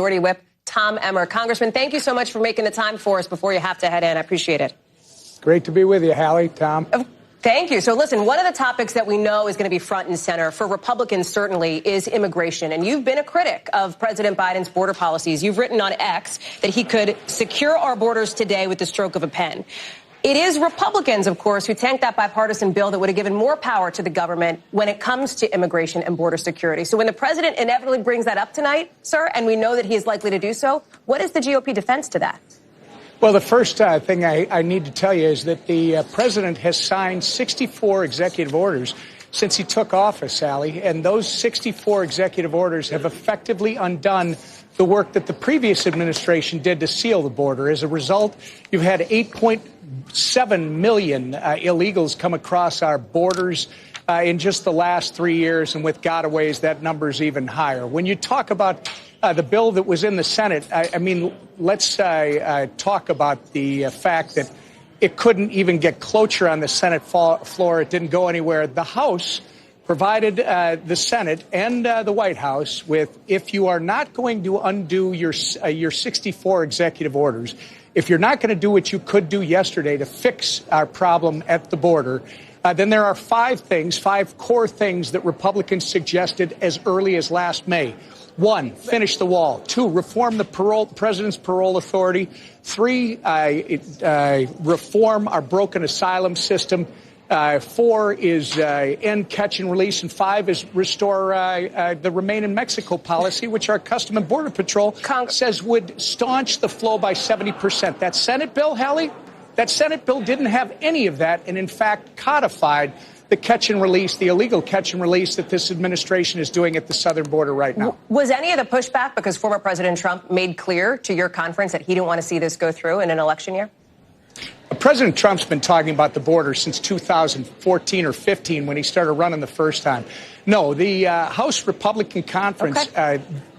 Majority Whip Tom Emmer. Congressman, thank you so much for making the time for us before you have to head in. I appreciate it. Great to be with you, Hallie, Tom. Thank you. So listen, one of the topics that we know is going to be front and center for Republicans certainly is immigration. And you've been a critic of President Biden's border policies. You've written on X that he could secure our borders today with the stroke of a pen. It is Republicans, of course, who tanked that bipartisan bill that would have given more power to the government when it comes to immigration and border security. So when the president inevitably brings that up tonight, sir, and we know that he is likely to do so, what is the GOP defense to that? Well, the first thing I need to tell you is that the president has signed 64 executive orders since he took office, Sally, and those 64 executive orders have effectively undone the work that the previous administration did to seal the border. As a result, you've had 8.7 million illegals come across our borders in just the last 3 years, and with gotaways, that number's even higher. When you talk about the bill that was in the Senate, I mean, let's talk about the fact that it couldn't even get cloture on the Senate floor. It didn't go anywhere. The House provided the Senate and the White House with, if you are not going to undo your 64 executive orders, if you're not going to do what you could do yesterday to fix our problem at the border, then there are five core things that Republicans suggested as early as last May. 1, finish the wall. 2, reform the president's parole authority. 3, reform our broken asylum system. 4 is end catch and release, and 5 is restore the Remain in Mexico policy, which our Custom and Border Patrol says would staunch the flow by 70%. That Senate bill, Hallie, that Senate bill didn't have any of that, and in fact codified the catch and release, the illegal catch and release that this administration is doing at the southern border right now. Was any of the pushback because former President Trump made clear to your conference that he didn't want to see this go through in an election year? President Trump's been talking about the border since 2014 or 15 when he started running the first time. No, the House Republican Conference,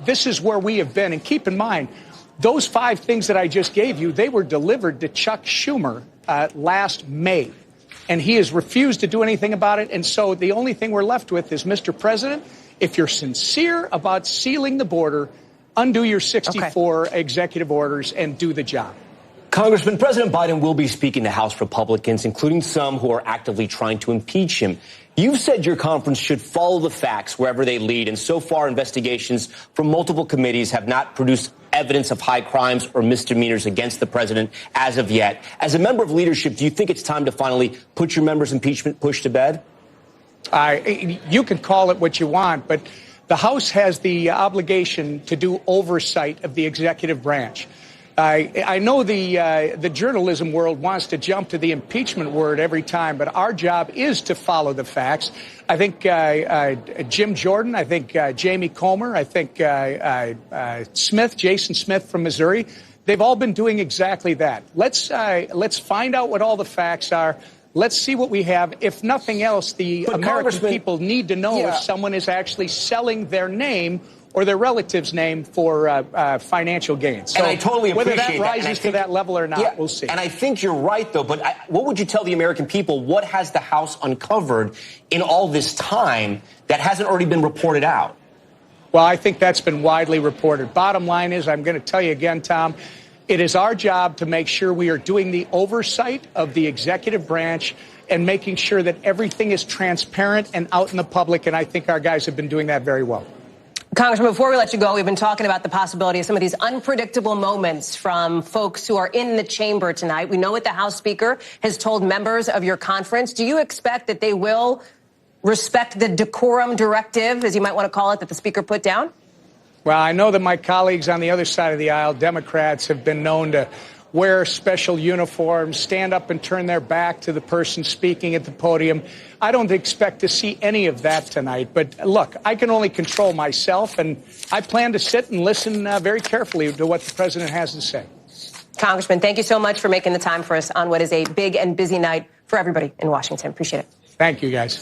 this is where we have been. And keep in mind, those 5 things that I just gave you, they were delivered to Chuck Schumer last May. And he has refused to do anything about it. And so the only thing we're left with is, Mr. President, if you're sincere about sealing the border, undo your 64 executive orders and do the job. Congressman, President Biden will be speaking to House Republicans, including some who are actively trying to impeach him. You've said your conference should follow the facts wherever they lead, and so far investigations from multiple committees have not produced evidence of high crimes or misdemeanors against the president as of yet. As a member of leadership, do you think it's time to finally put your members' impeachment push to bed? You can call it what you want, but the House has the obligation to do oversight of the executive branch. I know the journalism world wants to jump to the impeachment word every time, but our job is to follow the facts. I think Jim Jordan, I think Jamie Comer, I think Jason Smith from Missouri, they've all been doing exactly that. Let's find out what all the facts are. Let's see what we have. If nothing else, the American people need to know if someone is actually selling their name or their relative's name for financial gains. So and I totally appreciate whether that rises to that level or not, we'll see. And I think you're right, though. But what would you tell the American people? What has the House uncovered in all this time that hasn't already been reported out? Well, I think that's been widely reported. Bottom line is, I'm going to tell you again, Tom, it is our job to make sure we are doing the oversight of the executive branch and making sure that everything is transparent and out in the public. And I think our guys have been doing that very well. Congressman, before we let you go, we've been talking about the possibility of some of these unpredictable moments from folks who are in the chamber tonight. We know what the House Speaker has told members of your conference. Do you expect that they will respect the decorum directive, as you might want to call it, that the Speaker put down? Well, I know that my colleagues on the other side of the aisle, Democrats, have been known to wear special uniforms, stand up and turn their back to the person speaking at the podium. I don't expect to see any of that tonight. But look, I can only control myself, and I plan to sit and listen very carefully to what the president has to say. Congressman, thank you so much for making the time for us on what is a big and busy night for everybody in Washington. Appreciate it. Thank you, guys.